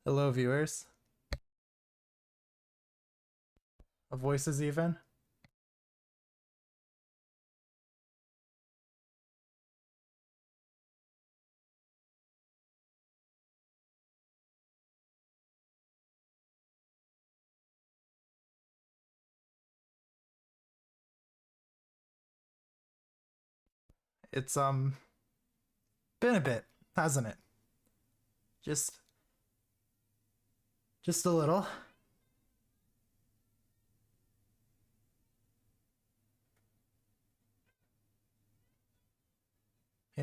Hello, viewers. Voices even. It's been a bit, hasn't it? Just just a little.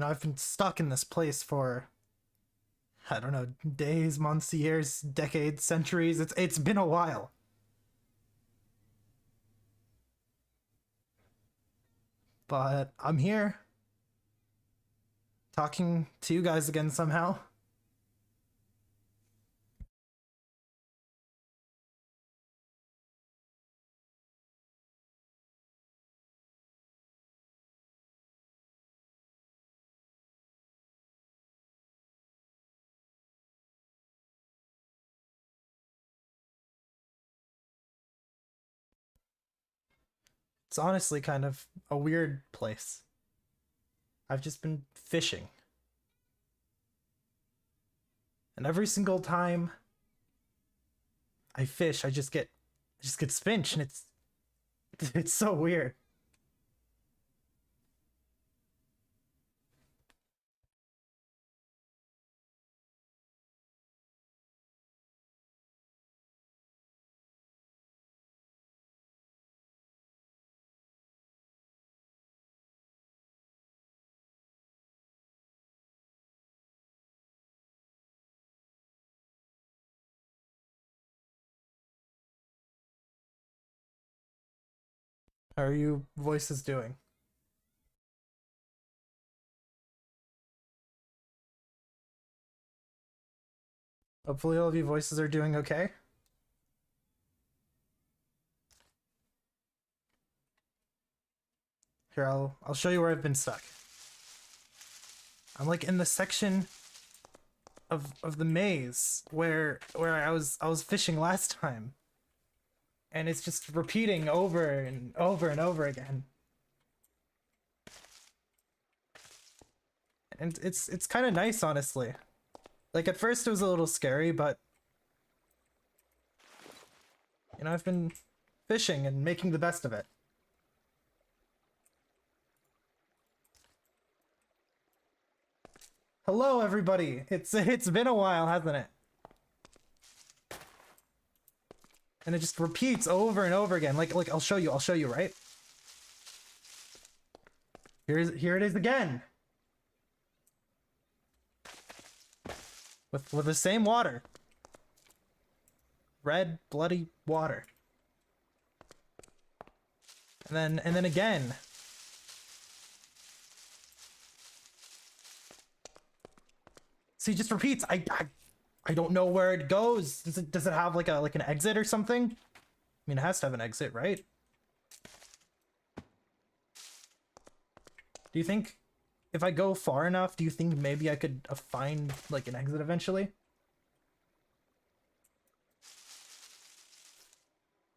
I've been stuck in this place for I don't know, days, months, years, decades, centuries. It's been a while. But I'm here talking to you guys again somehow. It's honestly kind of a weird place. I've just been fishing. And every single time I fish, I just get spinched and it's so weird. How are you voices doing? Hopefully all of you voices are doing okay. Here, I'll show you where I've been stuck. I'm like in the section of the maze where I was fishing last time. And it's just repeating over and over and over again. And it's kind of nice, honestly. Like at first it was a little scary, but I've been fishing and making the best of it. Hello, everybody. It's been a while, hasn't it? And it just repeats over and over again. Like I'll show you, right? Here it is again. With the same water. Red bloody water. And then again. See, it just repeats. I don't know where it goes. Does it have like an exit or something? I mean, it has to have an exit, right? Do you think if I go far enough, do you think maybe I could find like an exit eventually?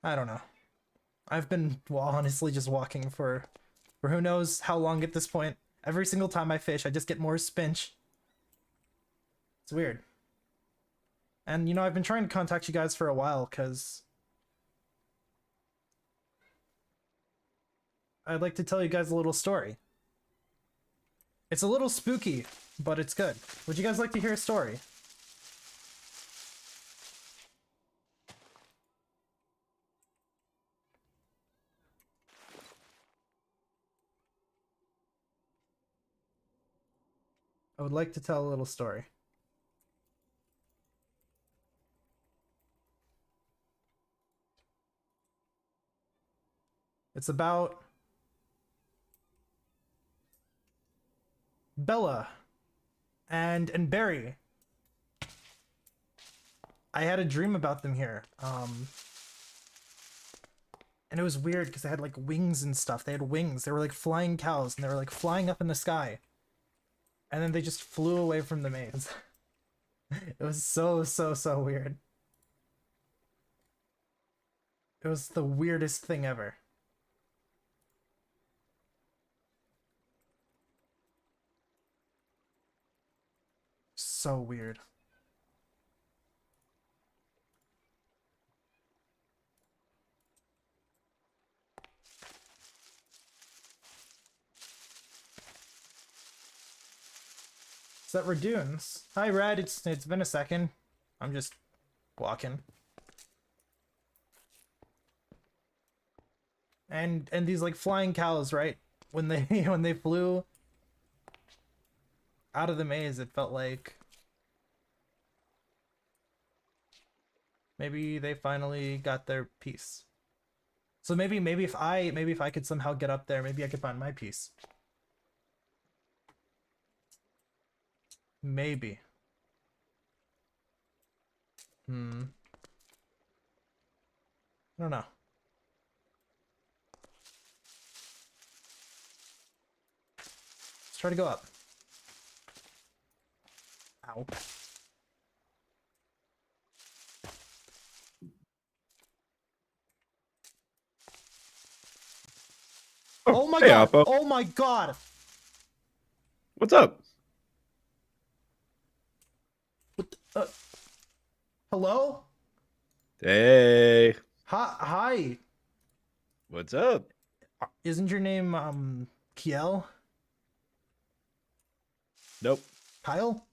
I don't know. I've been, well, honestly just walking for who knows how long at this point. Every single time I fish, I just get more spinch. It's weird. And I've been trying to contact you guys for a while because I'd like to tell you guys a little story. It's a little spooky, but it's good. Would you guys like to hear a story? I would like to tell a little story. It's about Bella and Barry. I had a dream about them here. And it was weird because they had like wings and stuff. They had wings. They were like flying cows and they were like flying up in the sky. And then they just flew away from the maze. It was so weird. It was the weirdest thing ever. So weird. Is that Radoons? Hi, Red. It's been a second. I'm just walking. And these like flying cows, right? When they when they flew out of the maze, it felt like maybe they finally got their piece. So maybe if I could somehow get up there, maybe I could find my piece. Maybe. I don't know. Let's try to go up. Ow. Oh my hey, god! Oppo. Oh my god! What's up? What the, hello? Hey, Hi. what's up? Isn't your name Kiel? Nope. Kyle?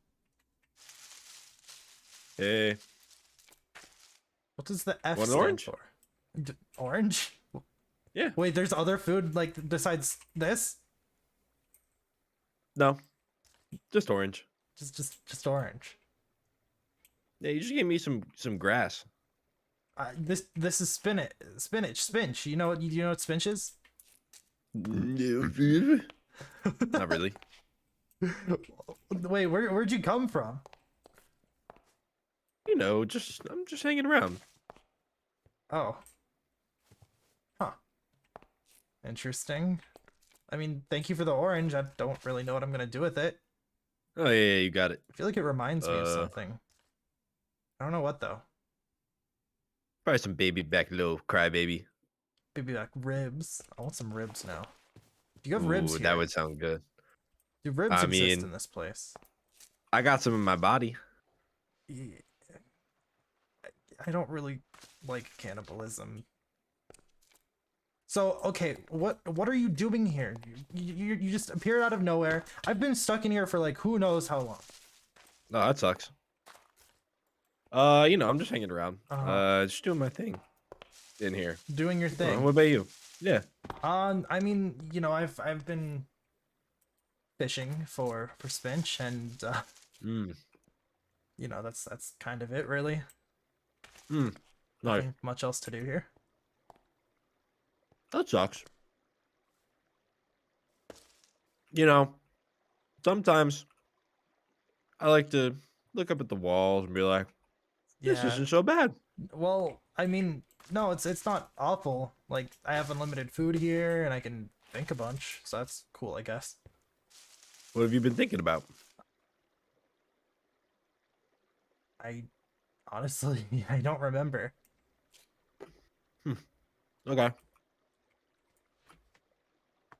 Hey, What does the F want an stand orange? for? Orange? Yeah. Wait, there's other food like besides this? No, just orange. Just orange. Yeah, you just gave me some grass. This is spinach. You know what spinach is? Not really. Wait, where'd you come from? You know, I'm just hanging around. Oh. Huh. Interesting. I mean, thank you for the orange. I don't really know what I'm gonna do with it. Oh yeah, you got it. I feel like it reminds me of something. I don't know what though. Probably some baby back low, crybaby. Maybe like ribs. I want some ribs now. Do you have Ooh, ribs here? that would sound good. Do ribs I exist mean, in this place? I got some in my body. Yeah. I don't really like cannibalism. So, okay, what are you doing here? You just appeared out of nowhere. I've been stuck in here for like who knows how long. Oh, that sucks. You know, I'm just hanging around. Just doing my thing in here. Doing your thing. What about you? Yeah. I mean, you know, I've been fishing for spinach and you know, that's kind of it really. Nice. Nothing much else to do here. That sucks. You know, sometimes I like to look up at the walls and be like, this Yeah. isn't so bad. Well, I mean, no, it's not awful. Like I have unlimited food here and I can think a bunch, so that's cool, I guess. What have you been thinking about? I honestly I don't remember. Okay.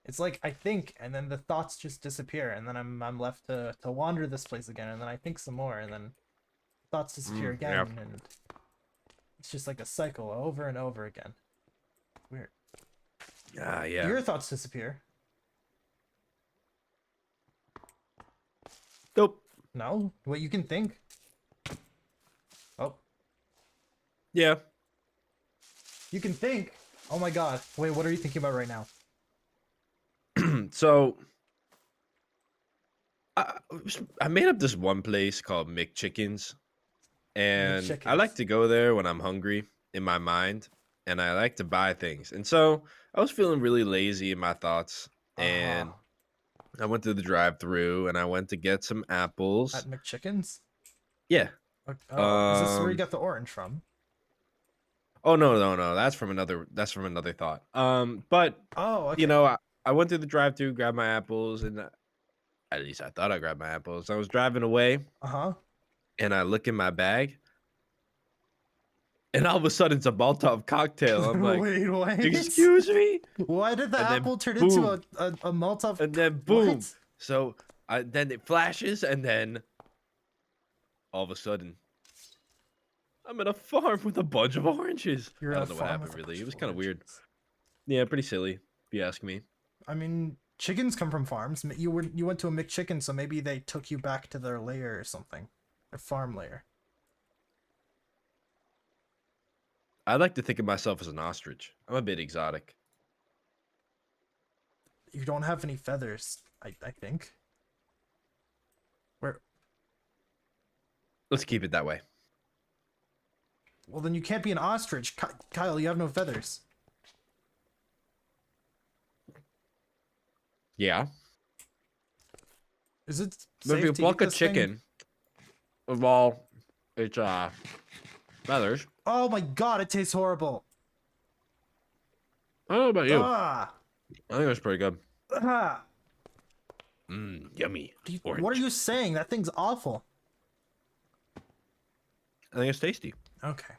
It's like I think and then the thoughts just disappear and then I'm left to wander this place again and then I think some more and then thoughts disappear again yeah. and it's just like a cycle over and over again. Weird. Yeah. Your thoughts disappear. Nope. No? What you can think? Oh. Yeah. You can think. Oh my god. Wait, what are you thinking about right now? So I made up this one place called McChickens, and I like McChickens. to go there when I'm hungry in my mind, and I like to buy things. And so I was feeling really lazy in my thoughts, and I went to the drive-through and I went to get some apples. At McChickens? Yeah. Oh, is this where you got the orange from? Oh no. That's from another thought. But Oh, okay. you know, I went through the drive-through, grabbed my apples, and at least I thought I grabbed my apples. I was driving away, Uh-huh. and I look in my bag, and all of a sudden it's a Molotov cocktail. I'm like, Wait, what? excuse me? Why did the And then apple turn into boom, a Molotov? and then boom. What? So then it flashes, and then all of a sudden I'm at a farm with a bunch of oranges. You're I at don't a know what farm with happened a really. bunch It was of kind of weird. oranges. Yeah, pretty silly, if you ask me. I mean, chickens come from farms. You went to a McChicken, so maybe they took you back to their lair or something, their farm lair. I like to think of myself as an ostrich. I'm a bit exotic. You don't have any feathers, I think. Where? Let's keep it that way. Well, then you can't be an ostrich, Kyle. You have no feathers. Yeah. Is it But if safe you to eat pluck a this thing? chicken of all its feathers, Oh my god, it tastes horrible. I don't know about you. Ah, I think that's pretty good. ah. Yummy. What are you saying? That thing's awful. I think it's tasty. Okay.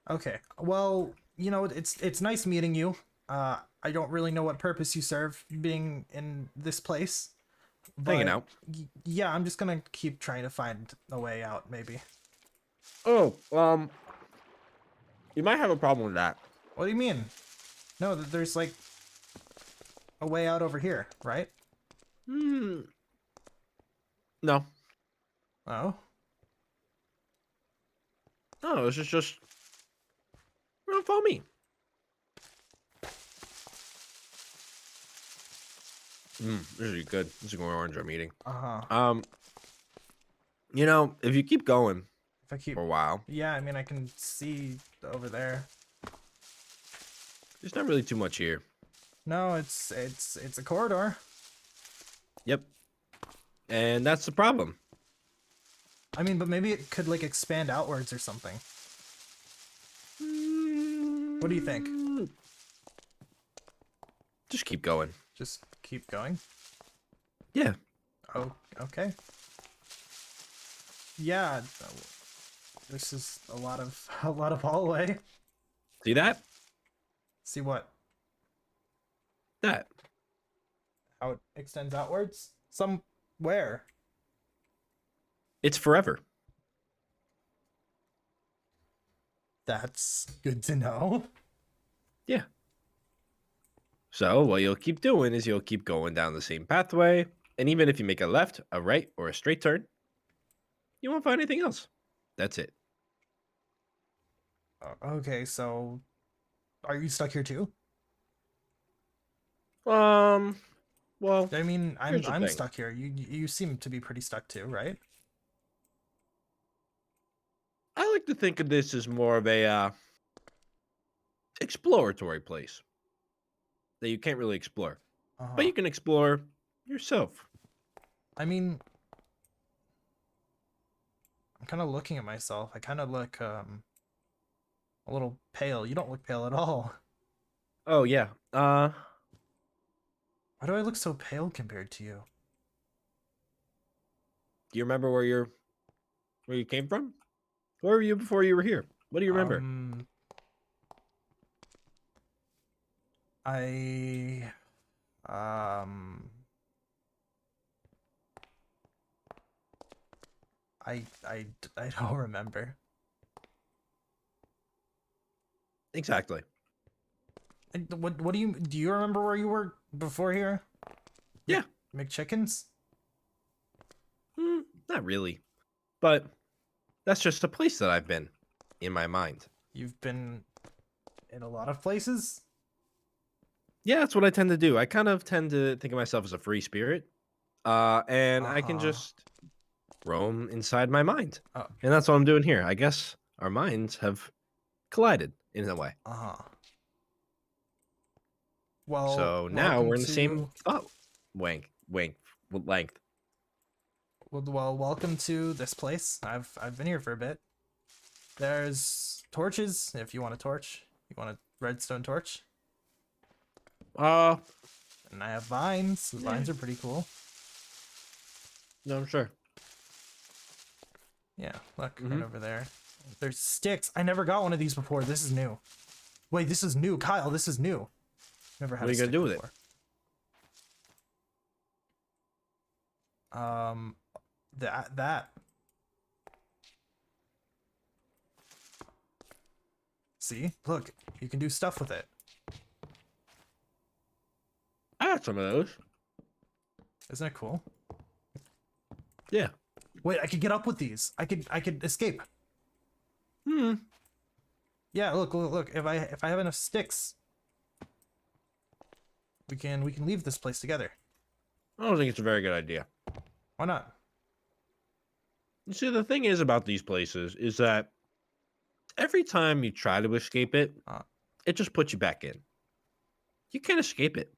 Okay. Well, you know, it's nice meeting you. I don't really know what purpose you serve being in this place. Hanging but out. Yeah, I'm just gonna keep trying to find a way out, maybe. Oh, you might have a problem with that. What do you mean? No, there's like a way out over here, right? No. Oh. No, this is just don't follow me. This is good. This is going orange I'm eating. Uh-huh. You know, if you keep going If I keep for a while, Yeah, I mean I can see over there. there's not really too much here. No, it's a corridor. Yep. And that's the problem. I mean, but maybe it could like expand outwards or something. What do you think? Just keep going. Just keep going? Yeah. Oh, okay. Yeah, this is a lot of hallway. See that? See what? That. How it extends outwards? Somewhere. It's forever. That's good to know. Yeah. So what you'll keep doing is you'll keep going down the same pathway, and even if you make a left, a right, or a straight turn, you won't find anything else. That's it. Okay, so are you stuck here too? Well, I mean, here's the I'm thing. stuck here. You seem to be pretty stuck too, right? I like to think of this as more of a exploratory place that you can't really explore, but you can explore yourself. I mean, I'm kind of looking at myself. I kind of look a little pale. You don't look pale at all. Oh yeah. Why do I look so pale compared to you? Do you remember where you came from? Where were you before you were here? What do you remember? I um I don't remember. Exactly. What do you remember where you were before here? Yeah. McChickens? Not really. But that's just a place that I've been in my mind. You've been in a lot of places? Yeah, that's what I tend to do. I kind of tend to think of myself as a free spirit. And I can just roam inside my mind. And that's what I'm doing here. I guess our minds have collided in a way. Well, So now we're in the same thought length. Well, welcome to this place. I've been here for a bit. There's torches if you want a torch. You want a redstone torch? And I have vines. The vines are pretty cool. No, I'm sure. Yeah, look, right over there. There's sticks. I never got one of these before. This is new. Wait, this is new. Kyle, this is new. Never had What are a you gonna stick do with before. That. See? Look, you can do stuff with it. I got some of those. Isn't it cool? Yeah. Wait, I could get up with these. I could escape. Hmm. Yeah, look. If I have enough sticks, we can leave this place together. I don't think it's a very good idea. Why not? You see, the thing is about these places is that every time you try to escape it, it just puts you back in. You can't escape it.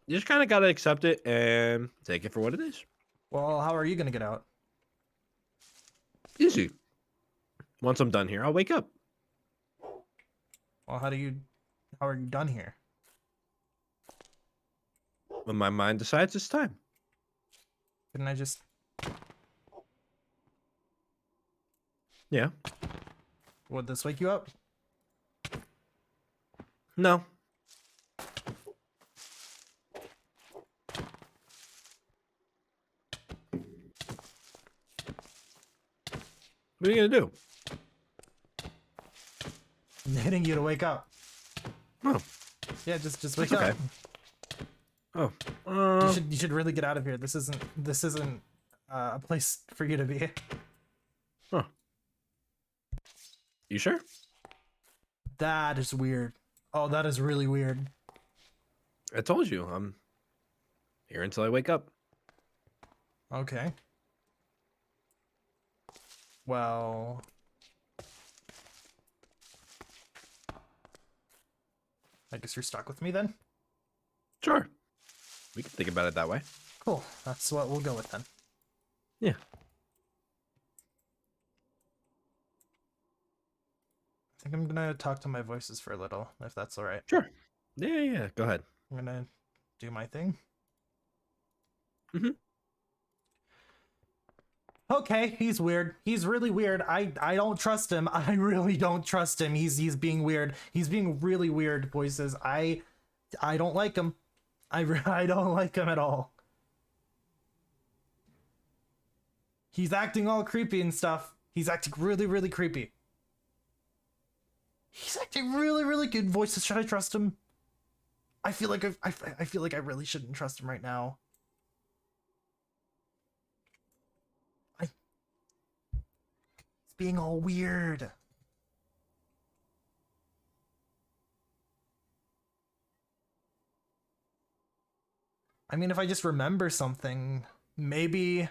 You just kind of got to accept it and take it for what it is. Well, how are you gonna get out? Easy. Once I'm done here, I'll wake up. Well, how are you done here? When my mind decides it's time. Couldn't I just... Yeah. Would this wake you up? No. What are you gonna do? I'm hitting you to wake up. Oh. Yeah, just wake okay. up. Oh. You should really get out of here. This isn't a place for you to be. Huh. You sure? That is weird. Oh, that is really weird. I told you, I'm here until I wake up. Okay. Well... I guess you're stuck with me then? Sure. We can think about it that way. Cool. That's what we'll go with then. Yeah. I think I'm gonna talk to my voices for a little, if that's alright. Sure. Yeah. Go ahead. I'm gonna do my thing. Mm-hmm. Okay, he's weird. He's really weird. I don't trust him. I really don't trust him. He's being weird. He's being really weird, voices. I don't like him. I don't like him at all. He's acting all creepy and stuff. He's acting really, really creepy. He's acting really, really good. Voices, should I trust him? I feel like I feel like I really shouldn't trust him right now. He's being all weird. I mean, if I just remember something, maybe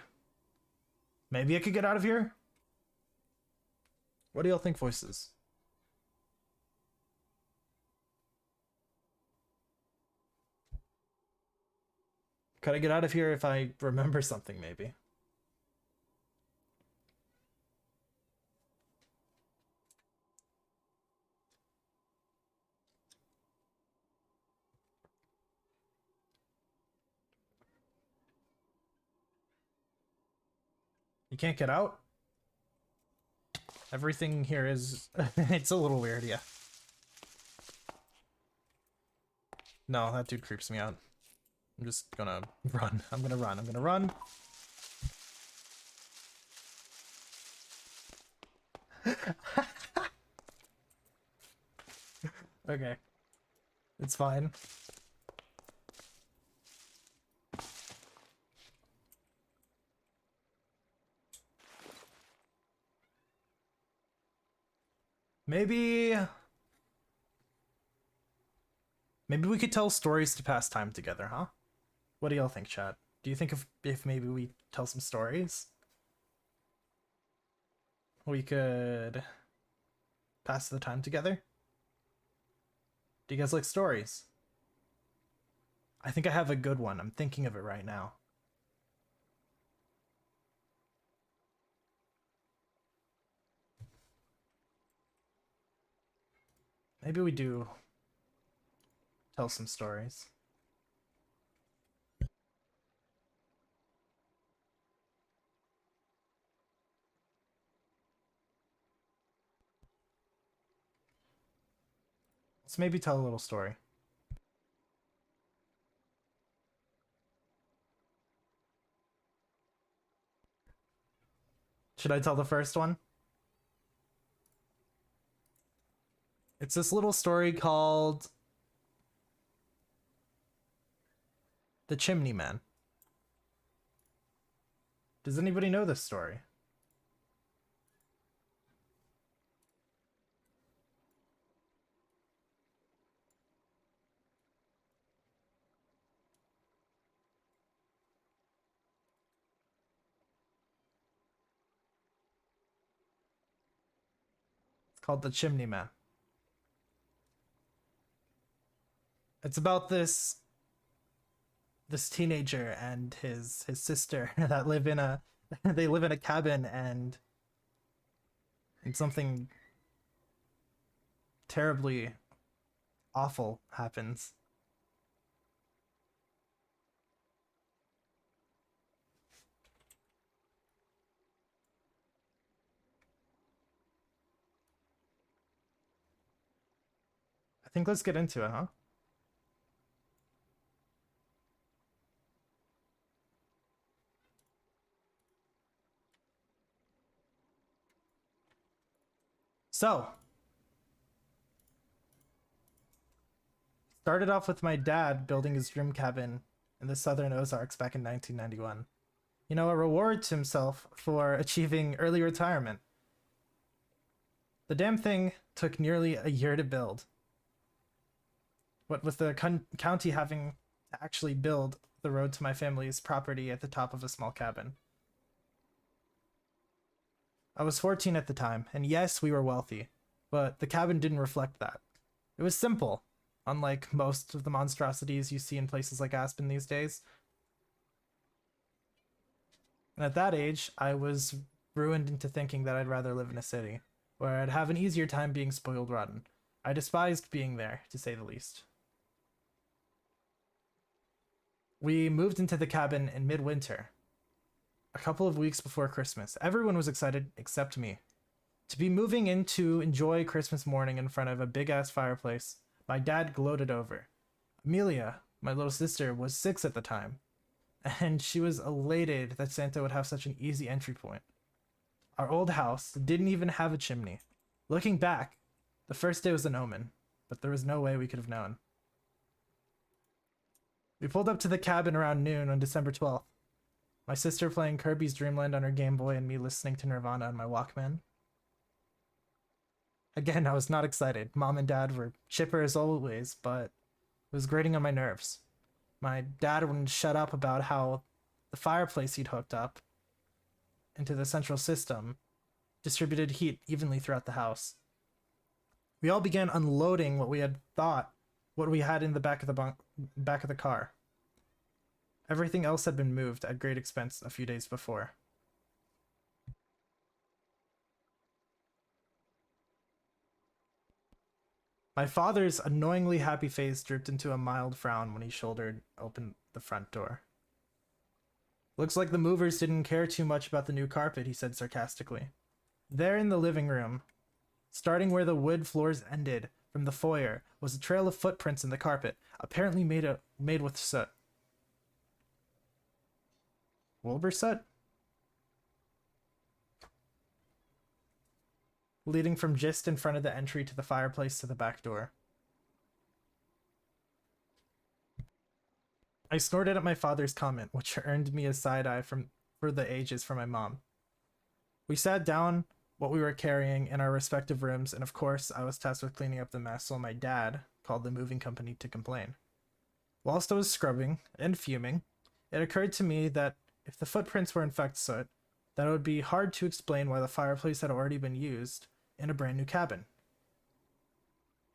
I could get out of here. What do y'all think, voices? Could I get out of here if I remember something, maybe? You can't get out? Everything here is... it's a little weird, yeah. No, that dude creeps me out. I'm just gonna run. I'm gonna run. Okay. It's fine. Maybe we could tell stories to pass time together, huh? What do y'all think, chat? Do you think if maybe we tell some stories, we could pass the time together? Do you guys like stories? I think I have a good one. I'm thinking of it right now. Maybe we do tell some stories. Let's maybe tell a little story. Should I tell the first one? It's this little story called The Chimney Man. Does anybody know this story? It's called The Chimney Man. It's about this teenager and his sister that live in a they live in a cabin, and something terribly awful happens. I think let's get into it, huh? So, started off with my dad building his dream cabin in the southern Ozarks back in 1991. You know, a reward to himself for achieving early retirement. The damn thing took nearly a year to build. What with the county having to actually build the road to my family's property at the top of a small cabin. I was 14 at the time, and yes, we were wealthy, but the cabin didn't reflect that. It was simple, unlike most of the monstrosities you see in places like Aspen these days. And at that age, I was ruined into thinking that I'd rather live in a city, where I'd have an easier time being spoiled rotten. I despised being there, to say the least. We moved into the cabin in midwinter, a couple of weeks before Christmas. Everyone was excited except me. To be moving in to enjoy Christmas morning in front of a big-ass fireplace, my dad gloated over. Amelia, my little sister, was 6 at the time, and she was elated that Santa would have such an easy entry point. Our old house didn't even have a chimney. Looking back, the first day was an omen, but there was no way we could have known. We pulled up to the cabin around noon on December 12th. My sister playing Kirby's Dream Land on her Game Boy and me listening to Nirvana on my Walkman. Again, I was not excited. Mom and Dad were chipper as always, but it was grating on my nerves. My dad wouldn't shut up about how the fireplace he'd hooked up into the central system distributed heat evenly throughout the house. We all began unloading what we had in the back of the car. Everything else had been moved at great expense a few days before. My father's annoyingly happy face drooped into a mild frown when he shouldered open the front door. Looks like the movers didn't care too much about the new carpet, he said sarcastically. There in the living room, starting where the wood floors ended from the foyer, was a trail of footprints in the carpet, apparently made with soot. Wilbur soot? Leading from just in front of the entry to the fireplace to the back door. I snorted at my father's comment, which earned me a side-eye for the ages from my mom. We sat down what we were carrying in our respective rooms, and of course, I was tasked with cleaning up the mess while my dad called the moving company to complain. Whilst I was scrubbing and fuming, it occurred to me that if the footprints were in fact soot, then it would be hard to explain why the fireplace had already been used in a brand new cabin.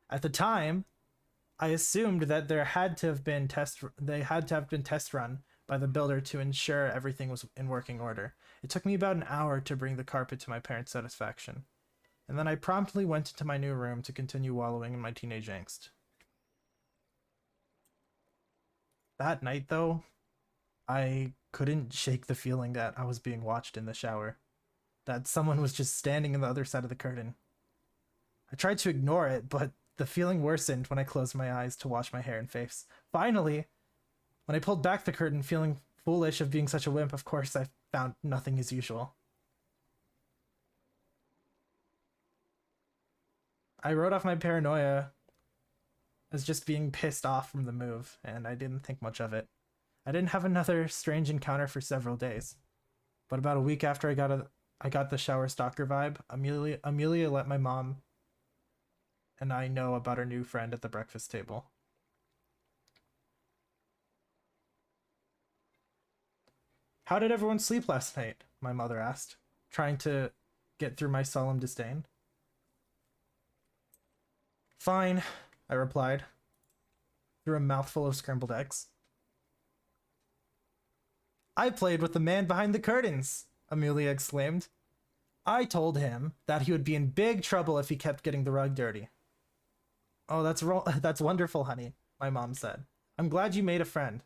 At the time, I assumed that they had to have been test run by the builder to ensure everything was in working order. It took me about an hour to bring the carpet to my parents' satisfaction, and then I promptly went into my new room to continue wallowing in my teenage angst. That night, though, I couldn't shake the feeling that I was being watched in the shower, that someone was just standing on the other side of the curtain. I tried to ignore it, but The feeling worsened when I closed my eyes to wash my hair and face. Finally, when I pulled back the curtain, feeling foolish of being such a wimp, of course I found nothing as usual. I wrote off my paranoia as just being pissed off from the move, and I didn't think much of it. I didn't have another strange encounter for several days. But about a week after I got the shower stalker vibe, Amelia let my mom and I know about her new friend at the breakfast table. How did everyone sleep last night? My mother asked, trying to get through my solemn disdain. Fine, I replied, through a mouthful of scrambled eggs. I played with the man behind the curtains, Amelia exclaimed. I told him that he would be in big trouble if he kept getting the rug dirty. Oh, that's wonderful, honey, my mom said. I'm glad you made a friend.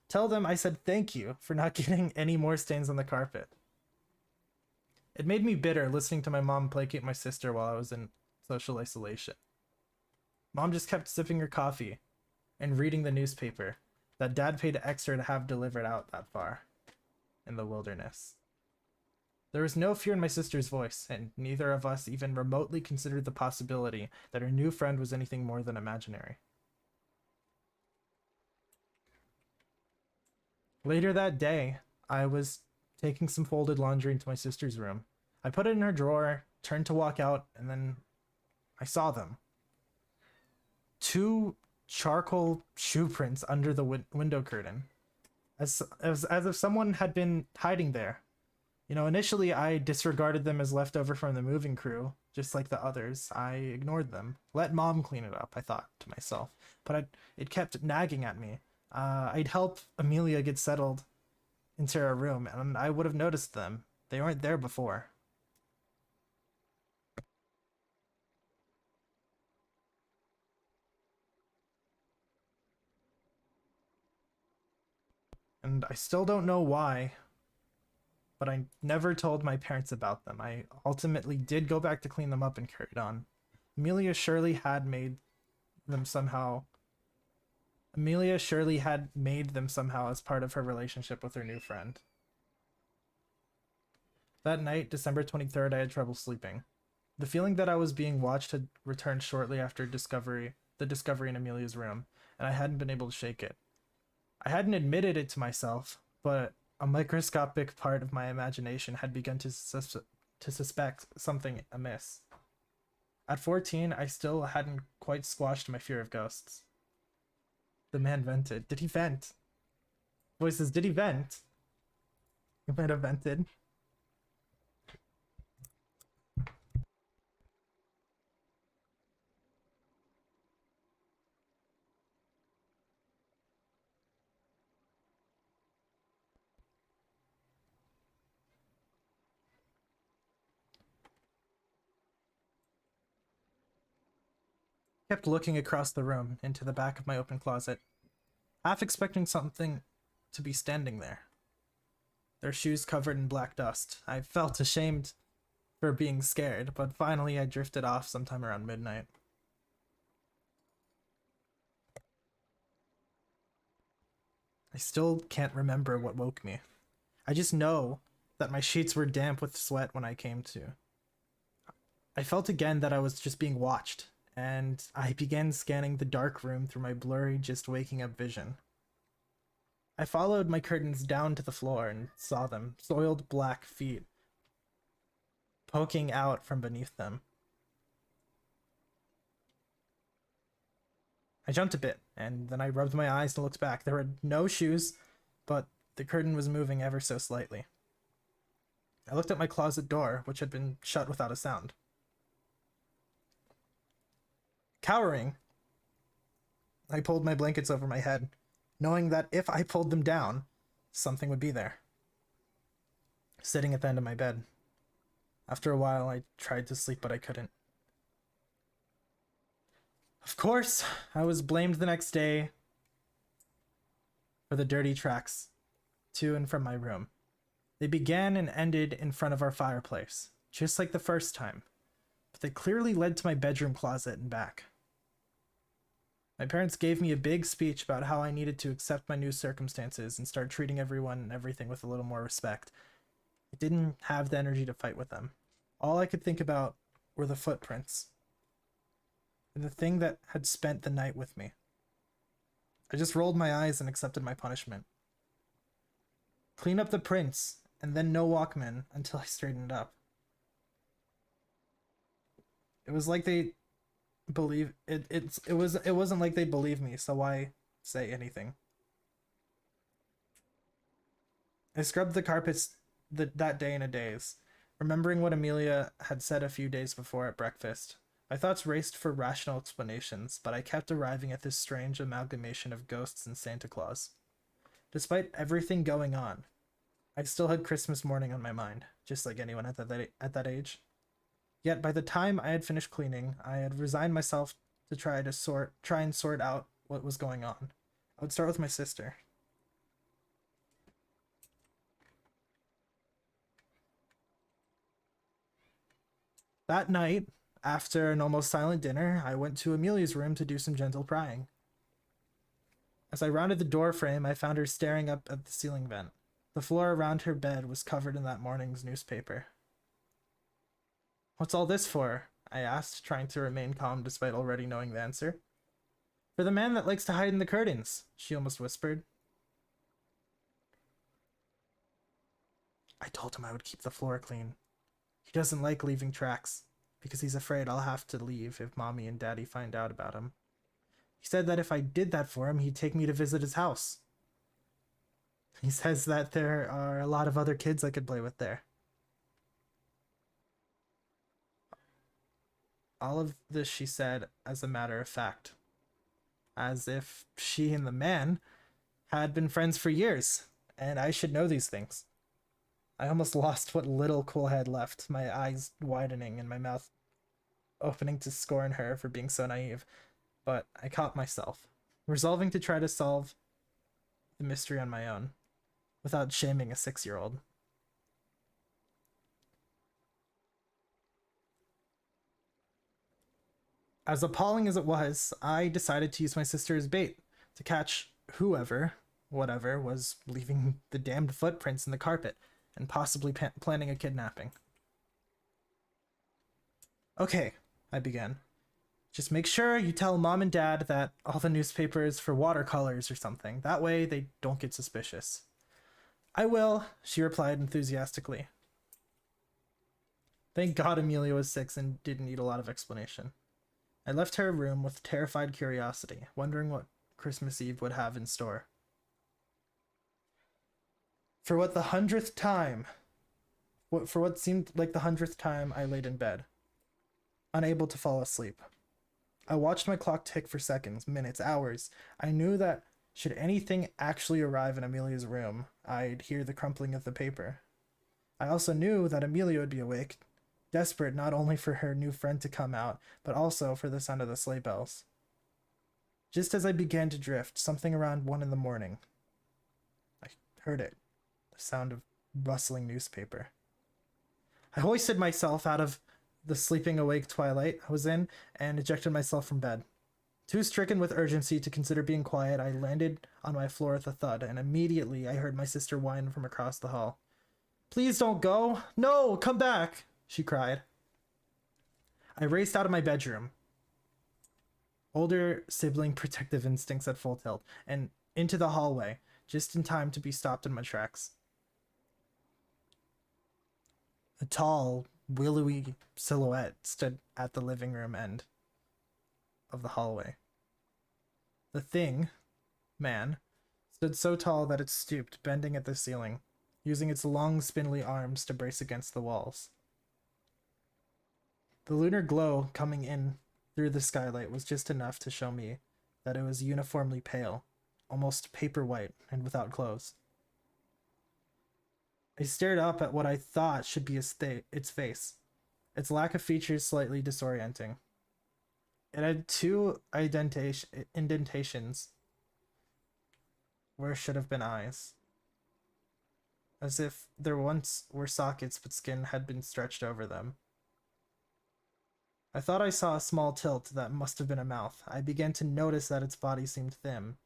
Tell them I said thank you for not getting any more stains on the carpet. It made me bitter listening to my mom placate my sister while I was in social isolation. Mom just kept sipping her coffee and reading the newspaper that Dad paid extra to have delivered out that far in the wilderness. There was no fear in my sister's voice, and neither of us even remotely considered the possibility that her new friend was anything more than imaginary. Later that day, I was taking some folded laundry into my sister's room. I put it in her drawer, turned to walk out, and then I saw them. 2 charcoal shoe prints under the window curtain, as if someone had been hiding there. You know, initially I disregarded them as leftover from the moving crew, just like the others. I ignored them. Let Mom clean it up, I thought to myself. But it kept nagging at me. I'd help Amelia get settled into her room, and I would have noticed them. They weren't there before. And I still don't know why, but I never told my parents about them. I ultimately did go back to clean them up and carried on. Amelia surely had made them somehow as part of her relationship with her new friend. That night, December 23rd, I had trouble sleeping. The feeling that I was being watched had returned shortly after the discovery in Amelia's room, and I hadn't been able to shake it. I hadn't admitted it to myself, but a microscopic part of my imagination had begun to suspect something amiss. At 14, I still hadn't quite squashed my fear of ghosts. The man vented. Did he vent? Voices, did he vent? He might have vented. Kept looking across the room into the back of my open closet, half expecting something to be standing there. Their shoes covered in black dust. I felt ashamed for being scared, but finally I drifted off sometime around midnight. I still can't remember what woke me. I just know that my sheets were damp with sweat when I came to. I felt again that I was just being watched, and I began scanning the dark room through my blurry, just waking up vision. I followed my curtains down to the floor and saw them, soiled black feet, poking out from beneath them. I jumped a bit, and then I rubbed my eyes and looked back. There were no shoes, but the curtain was moving ever so slightly. I looked at my closet door, which had been shut without a sound. Cowering, I pulled my blankets over my head, knowing that if I pulled them down, something would be there, sitting at the end of my bed. After a while, I tried to sleep, but I couldn't. Of course, I was blamed the next day for the dirty tracks to and from my room. They began and ended in front of our fireplace, just like the first time, but they clearly led to my bedroom closet and back. My parents gave me a big speech about how I needed to accept my new circumstances and start treating everyone and everything with a little more respect. I didn't have the energy to fight with them. All I could think about were the footprints and the thing that had spent the night with me. I just rolled my eyes and accepted my punishment. Clean up the prints, and then no Walkman until I straightened up. It was like they believe it. It wasn't like they believed me, so why say anything? I scrubbed the carpets that day in a daze, remembering what Amelia had said a few days before at breakfast. My thoughts raced for rational explanations, but I kept arriving at this strange amalgamation of ghosts and Santa Claus. Despite everything going on, I still had Christmas morning on my mind, just like anyone at that age. Yet by the time I had finished cleaning, I had resigned myself to try and sort out what was going on. I would start with my sister. That night, after an almost silent dinner, I went to Amelia's room to do some gentle prying. As I rounded the door frame, I found her staring up at the ceiling vent. The floor around her bed was covered in that morning's newspaper. "What's all this for?" I asked, trying to remain calm despite already knowing the answer. "For the man that likes to hide in the curtains," she almost whispered. I told him I would keep the floor clean. He doesn't like leaving tracks, because he's afraid I'll have to leave if Mommy and Daddy find out about him. He said that if I did that for him, he'd take me to visit his house. He says that there are a lot of other kids I could play with there. All of this she said as a matter of fact, as if she and the man had been friends for years, and I should know these things. I almost lost what little cool I had left, my eyes widening and my mouth opening to scorn her for being so naive, but I caught myself, resolving to try to solve the mystery on my own, without shaming a 6-year-old. As appalling as it was, I decided to use my sister as bait to catch whoever, whatever, was leaving the damned footprints in the carpet and possibly planning a kidnapping. "Okay," I began. "Just make sure you tell Mom and Dad that all the newspapers for watercolors or something. That way they don't get suspicious." "I will," she replied enthusiastically. Thank God Amelia was 6 and didn't need a lot of explanation. I left her room with terrified curiosity, wondering what Christmas Eve would have in store. For what seemed like the 100th time, I laid in bed, unable to fall asleep. I watched my clock tick for seconds, minutes, hours. I knew that should anything actually arrive in Amelia's room, I'd hear the crumpling of the paper. I also knew that Amelia would be awake, desperate not only for her new friend to come out, but also for the sound of the sleigh bells. Just as I began to drift, something around 1 in the morning, I heard it, the sound of rustling newspaper. I hoisted myself out of the sleeping awake twilight I was in and ejected myself from bed. Too stricken with urgency to consider being quiet, I landed on my floor with a thud, and immediately I heard my sister whine from across the hall. "Please don't go! No, come back!" she cried. I raced out of my bedroom, older sibling protective instincts at full tilt, and into the hallway, just in time to be stopped in my tracks. A tall, willowy silhouette stood at the living room end of the hallway. The thing, man, stood so tall that it stooped, bending at the ceiling, using its long, spindly arms to brace against the walls. The lunar glow coming in through the skylight was just enough to show me that it was uniformly pale, almost paper white, and without clothes. I stared up at what I thought should be its face, its lack of features slightly disorienting. It had 2 indentations where should have been eyes, as if there once were sockets but skin had been stretched over them. I thought I saw a small tilt that must have been a mouth. I began to notice that its body seemed thin,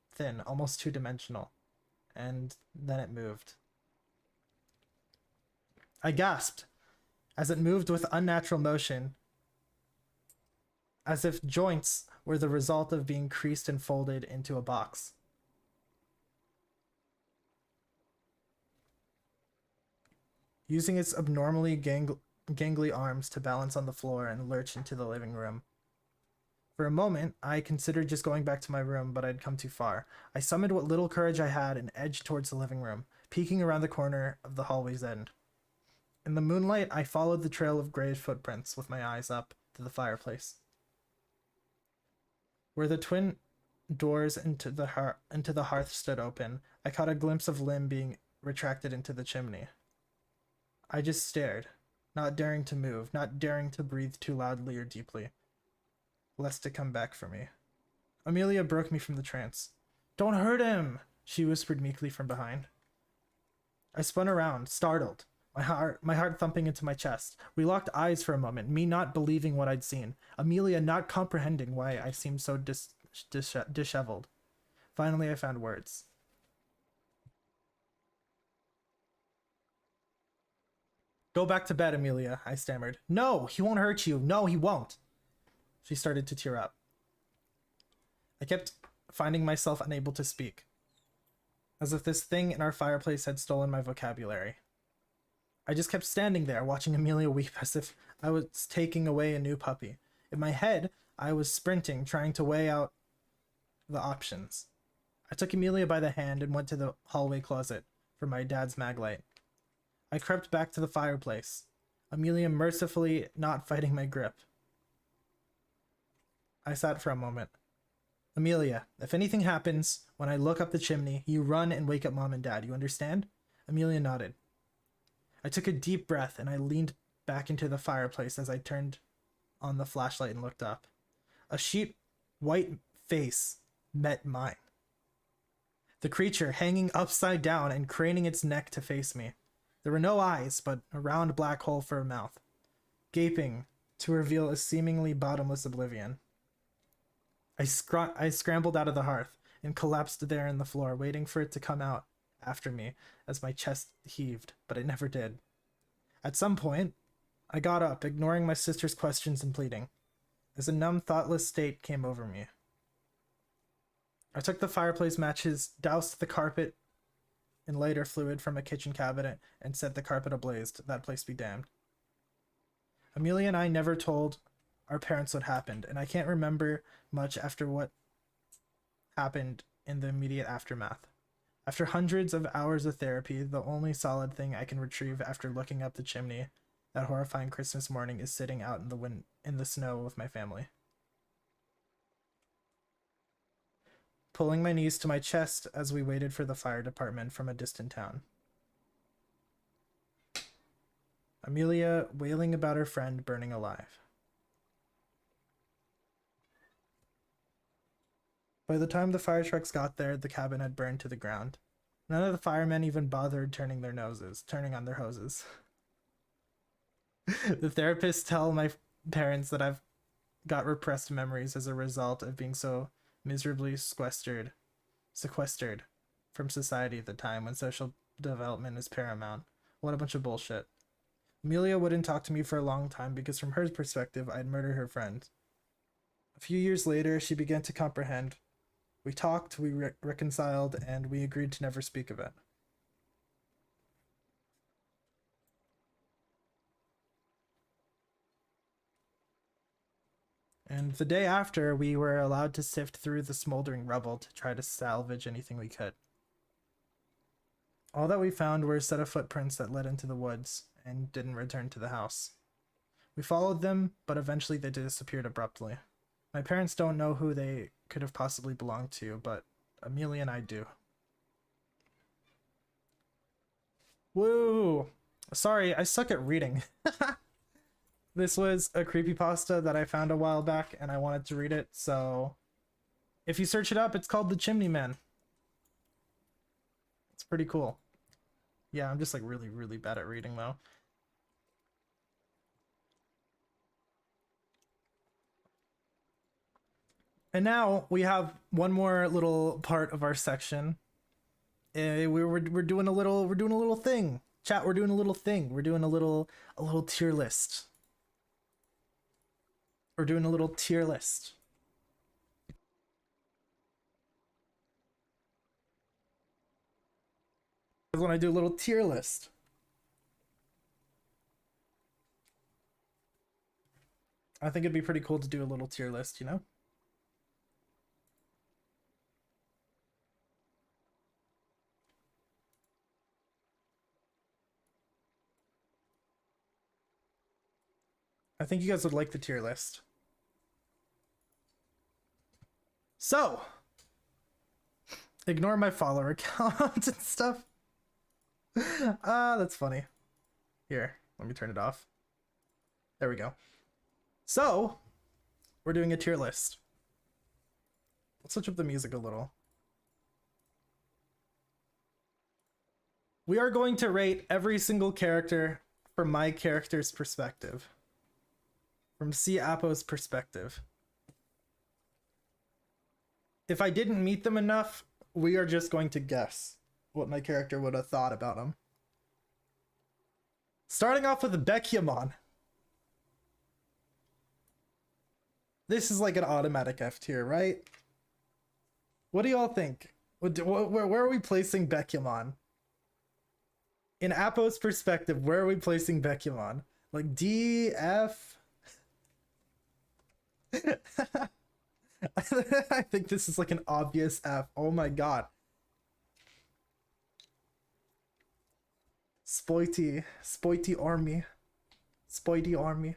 almost two-dimensional. And then it moved. I gasped as it moved with unnatural motion, as if joints were the result of being creased and folded into a box. Using its abnormally gangly arms to balance on the floor and lurch into the living room. For a moment, I considered just going back to my room, but I'd come too far. I summoned what little courage I had and edged towards the living room, peeking around the corner of the hallway's end. In the moonlight, I followed the trail of gray footprints with my eyes up to the fireplace. Where the twin doors into the hearth stood open, I caught a glimpse of limb being retracted into the chimney. I just stared, not daring to move, not daring to breathe too loudly or deeply, lest it come back for me. Amelia broke me from the trance. "Don't hurt him," she whispered meekly from behind. I spun around, startled, my heart thumping into my chest. We locked eyes for a moment, me not believing what I'd seen, Amelia not comprehending why I seemed so disheveled. Finally, I found words. "Go back to bed, Amelia," I stammered. "No, he won't hurt you. No, he won't." She started to tear up. I kept finding myself unable to speak, as if this thing in our fireplace had stolen my vocabulary. I just kept standing there, watching Amelia weep as if I was taking away a new puppy. In my head, I was sprinting, trying to weigh out the options. I took Amelia by the hand and went to the hallway closet for my dad's mag light. I crept back to the fireplace, Amelia mercifully not fighting my grip. I sat for a moment. "Amelia, if anything happens when I look up the chimney, you run and wake up Mom and Dad. You understand?" Amelia nodded. I took a deep breath and I leaned back into the fireplace as I turned on the flashlight and looked up. A sheet white face met mine. The creature hanging upside down and craning its neck to face me. There were no eyes, but a round black hole for a mouth, gaping to reveal a seemingly bottomless oblivion. I scrambled out of the hearth and collapsed there in the floor, waiting for it to come out after me as my chest heaved, but it never did. At some point, I got up, ignoring my sister's questions and pleading, as a numb, thoughtless state came over me. I took the fireplace matches, doused the carpet in lighter fluid from a kitchen cabinet, and set the carpet ablaze. That place be damned. Amelia and I never told our parents what happened, and I can't remember much after what happened in the immediate aftermath. After hundreds of hours of therapy, the only solid thing I can retrieve after looking up the chimney that horrifying Christmas morning is sitting out in the snow with my family. Pulling my knees to my chest as we waited for the fire department from a distant town. Amelia wailing about her friend burning alive. By the time the fire trucks got there, the cabin had burned to the ground. None of the firemen even bothered turning on their hoses. The therapists tell my parents that I've got repressed memories as a result of being so miserably sequestered from society at the time when social development is paramount. What a bunch of bullshit. Amelia wouldn't talk to me for a long time because from her perspective, I'd murdered her friend. A few years later, she began to comprehend. We talked, we reconciled, and we agreed to never speak of it. And the day after, we were allowed to sift through the smoldering rubble to try to salvage anything we could. All that we found were a set of footprints that led into the woods and didn't return to the house. We followed them, but eventually they disappeared abruptly. My parents don't know who they could have possibly belonged to, but Amelia and I do. Woo! Sorry, I suck at reading. This was a creepypasta that I found a while back, and I wanted to read it, so if you search it up, it's called The Chimney Man. It's pretty cool. Yeah, I'm just like really, really bad at reading, though. And now we have one more little part of our section. We're doing a little thing. Chat, we're doing a little thing. We're doing a little tier list. We're doing a little tier list. When I do a little tier list. I think it'd be pretty cool to do a little tier list, you know? I think you guys would like the tier list. So, ignore my follower count and stuff. That's funny. Here, let me turn it off. There we go. So, we're doing a tier list. Let's switch up the music a little. We are going to rate every single character from my character's perspective. From C. Apo's perspective. If I didn't meet them enough, we are just going to guess what my character would have thought about them. Starting off with Bekyamon. This is like an automatic F tier, right? What do y'all think? Where are we placing Bekyamon? In Apo's perspective, where are we placing Bekyamon? Like D, F? I think this is like an obvious F. Oh my god. Spoity army. Spoity army.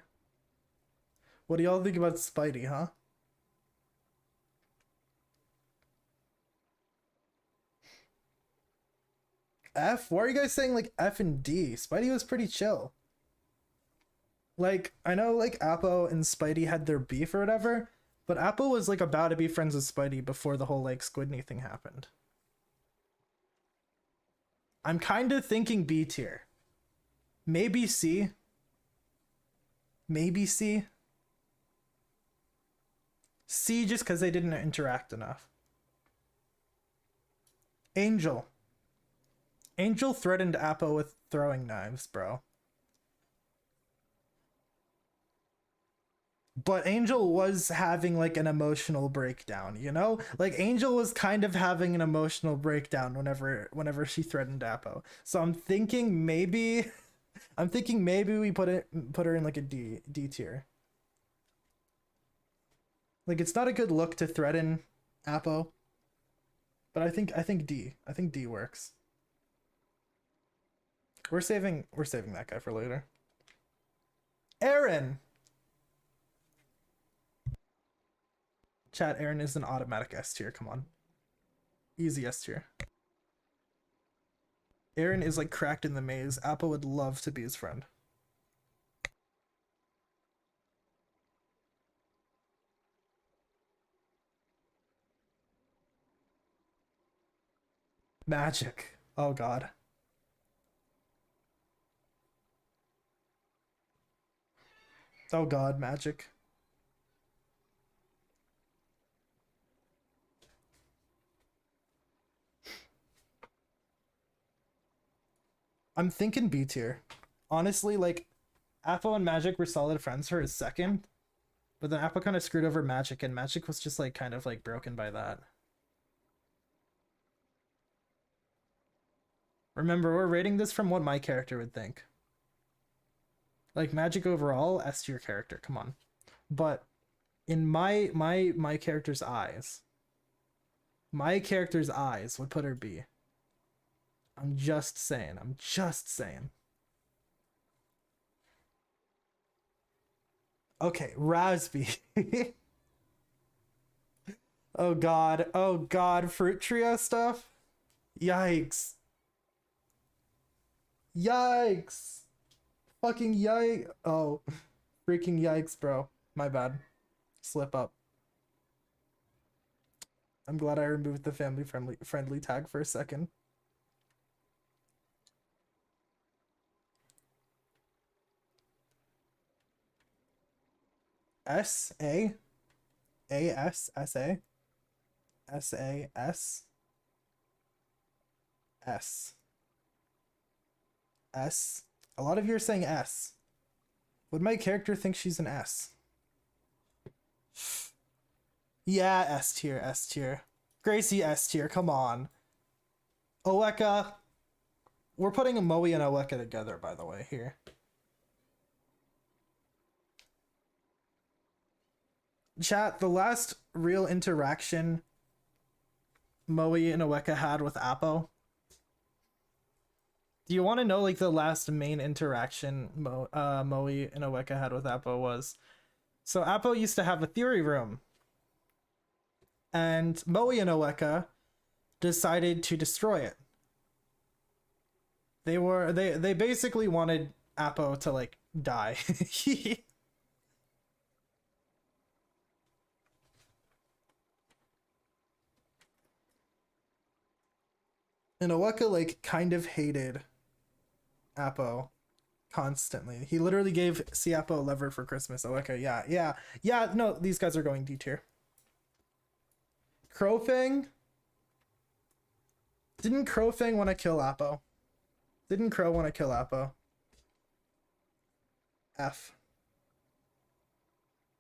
What do y'all think about Spidey, huh? F? Why are you guys saying like F and D? Spidey was pretty chill. Like, I know like Apo and Spidey had their beef or whatever, but Apo was like about to be friends with Spidey before the whole like Squidney thing happened. I'm kind of thinking B tier. Maybe C. Maybe C. C just because they didn't interact enough. Angel. Angel threatened Apo with throwing knives, bro. But Angel was having like an emotional breakdown, you know? Like Angel was kind of having an emotional breakdown whenever she threatened Apo. So I'm thinking maybe we put her in like a D tier. Like it's not a good look to threaten Apo. But I think D. I think D works. We're saving that guy for later. Aaron. Chat, Aaron is an automatic S tier. Come on. Easy S tier. Aaron is like cracked in the maze. Apo would love to be his friend. Magic. Oh god. Oh god, magic. I'm thinking B tier. Honestly, like, Apo and Magic were solid friends for his second, but then Apo kind of screwed over Magic, and Magic was just like kind of like broken by that. Remember, we're rating this from what my character would think. Like Magic overall, S tier character, come on. But in my character's eyes, my character's eyes would put her B. I'm just saying. Okay, Razby. Oh god, fruit trio stuff? Yikes. Yikes. Fucking yikes. Oh, freaking yikes, bro. My bad. Slip up. I'm glad I removed the family friendly tag for a second. S, A? A-S-S-A? S-A-S? S. S. A lot of you are saying S. Would my character think she's an S? Yeah, S tier, S tier. Gracie S tier, come on. Oweka. We're putting Moe and Oweka together, by the way, here. Chat, the last real interaction Moe and Oweka had with Appo. Do you want to know like the last main interaction Moe and Oweka had with Appo was? So Appo used to have a theory room, and Moe and Oweka decided to destroy it. They basically wanted Appo to like die. And Oweka like kind of hated Appo constantly. He literally gave Appo a lever for Christmas. Oweka, yeah. No, these guys are going D tier. Crowfang. Didn't Crowfang want to kill Appo? Didn't Crow want to kill Appo? F.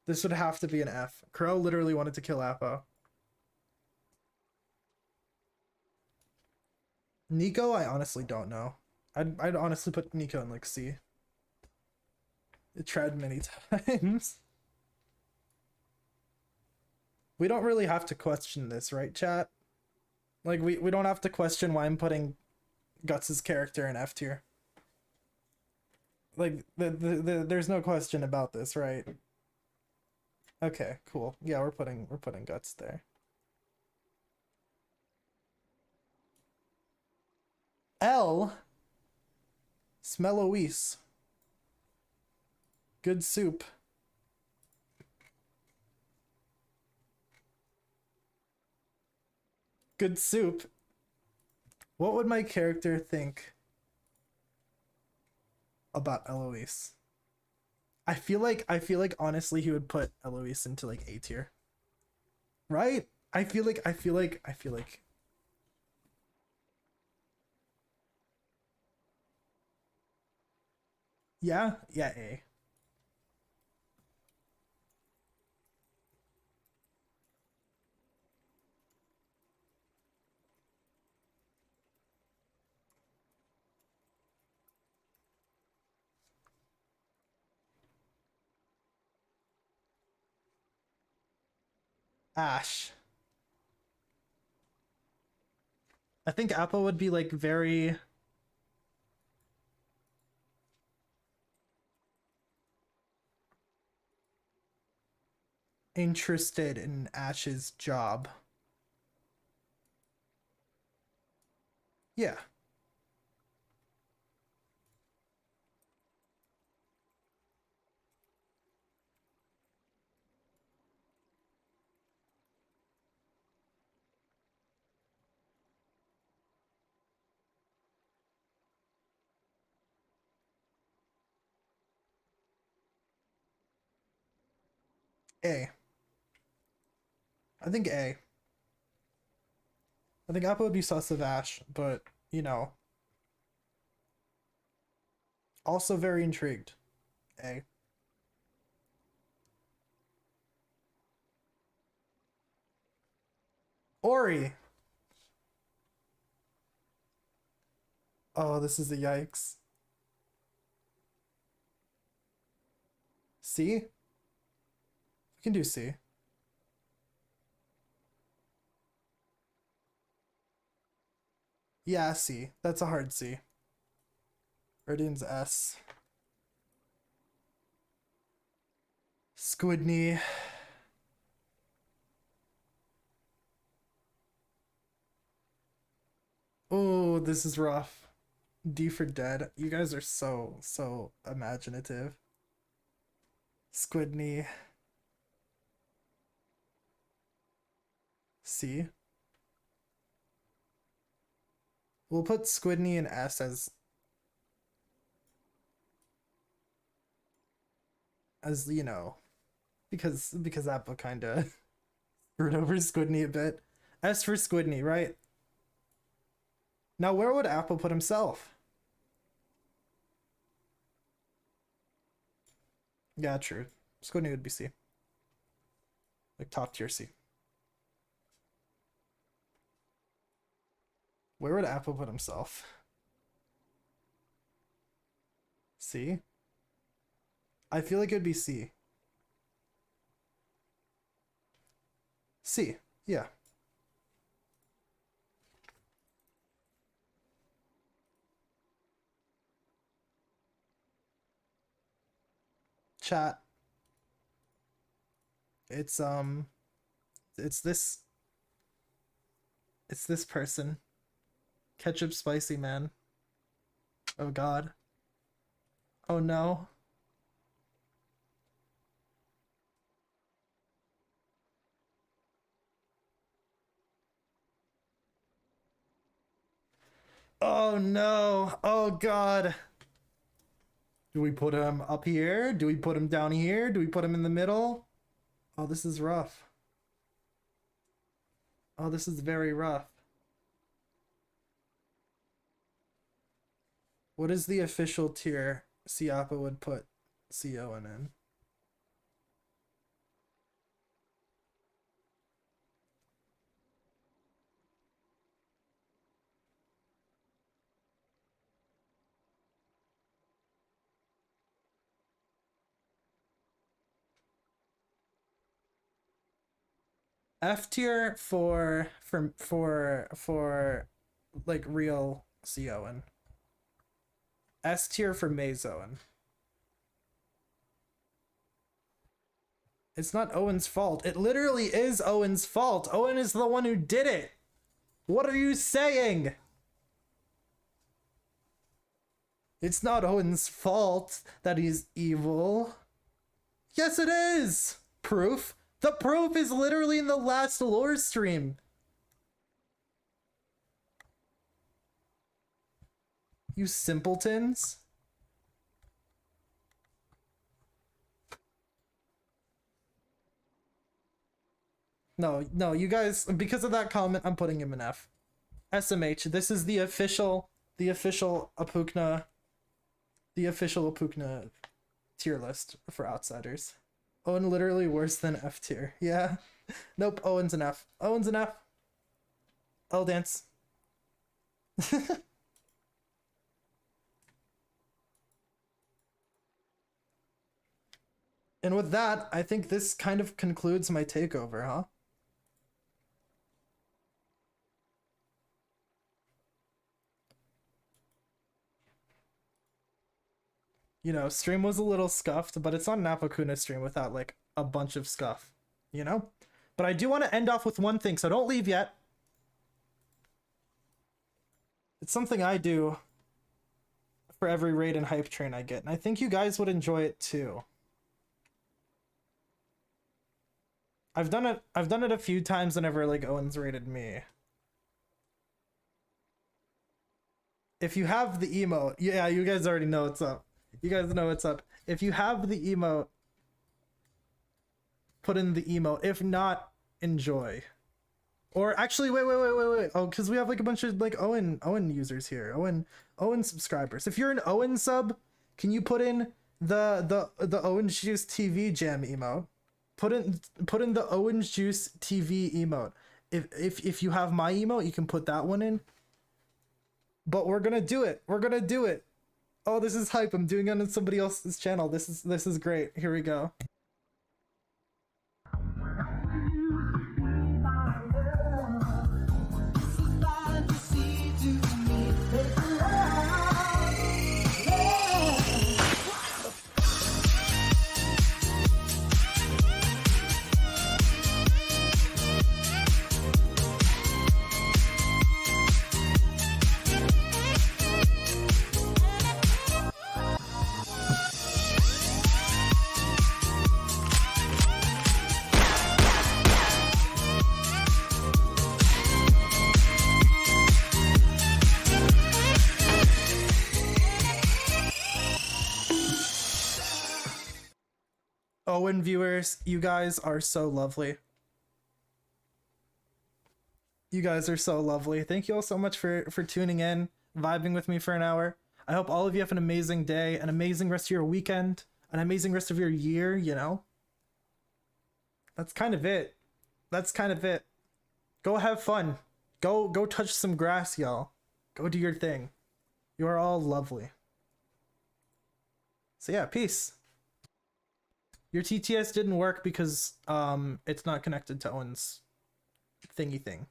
This would have to be an F. Crow literally wanted to kill Appo. Nico, I honestly don't know. I'd honestly put Nico in like C. It tried many times. We don't really have to question this, right, chat? Like, we don't have to question why I'm putting Guts' character in F tier. Like, there's no question about this, right? Okay, cool. Yeah, we're putting Guts there. L. Smelloise. Good soup. Good soup. What would my character think about Eloise? I feel like honestly he would put Eloise into like A tier. Right? I feel like yeah, A. Ash. I think Apple would be like very interested in Ash's job. Yeah. A. I think A. I think Apple would be sus of Ash, but you know, also very intrigued. A. Ori. Oh, this is a yikes. C? We can do C. Yeah, C. That's a hard C. Radiant's S. Squidney. Oh, this is rough. D for dead. You guys are so imaginative. Squidney. C. We'll put Squidney and S as you know, because Apple kinda Screwed over Squidney a bit. S for Squidney, right? Now, where would Apple put himself? Yeah, true. Squidney would be C. Like top tier C. Where would Apple put himself? C? I feel like it would be C. C. Yeah. Chat. It's this person. Ketchup spicy man. Oh god. Oh no. Oh no. Oh god. Do we put him up here? Do we put him down here? Do we put him in the middle? Oh, this is rough. Oh, this is very rough. What is the official tier Siapa would put Owen in? F tier for like real Owen. S tier for Owen. It's not Owen's fault. It literally is Owen's fault. Owen is the one who did it. What are you saying? It's not Owen's fault that he's evil. Yes, it is. Proof. The proof is literally in the last lore stream. You simpletons. No, you guys, because of that comment, I'm putting him in F. SMH, this is the official Apukna tier list for outsiders. Owen literally worse than F tier. Yeah. Nope, Owen's an F. Owen's an F. I'll dance. And with that, I think this kind of concludes my takeover, huh? You know, stream was a little scuffed, but it's not an Apokuna stream without like a bunch of scuff, you know? But I do want to end off with one thing, so don't leave yet. It's something I do for every raid and hype train I get, and I think you guys would enjoy it too. I've done it a few times whenever like Owen's raided me. If you have the emote, yeah, you guys already know what's up. You guys know what's up. If you have the emote, put in the emote. If not, enjoy. Or actually, wait. Oh, because we have like a bunch of like Owen users here. Owen subscribers. If you're an Owen sub, can you put in the Orange Juice TV jam emote? Put in the Orange Juice TV emote. If you have my emote, you can put that one in. But we're gonna do it. We're gonna do it. Oh, this is hype. I'm doing it on somebody else's channel. This is great. Here we go. Owen viewers, you guys are so lovely. You guys are so lovely. Thank you all so much for tuning in, vibing with me for an hour. I hope all of you have an amazing day, an amazing rest of your weekend, an amazing rest of your year, you know? That's kind of it. That's kind of it. Go have fun. Go touch some grass, y'all. Go do your thing. You are all lovely. So yeah, peace. Your TTS didn't work because it's not connected to Owen's thingy thing.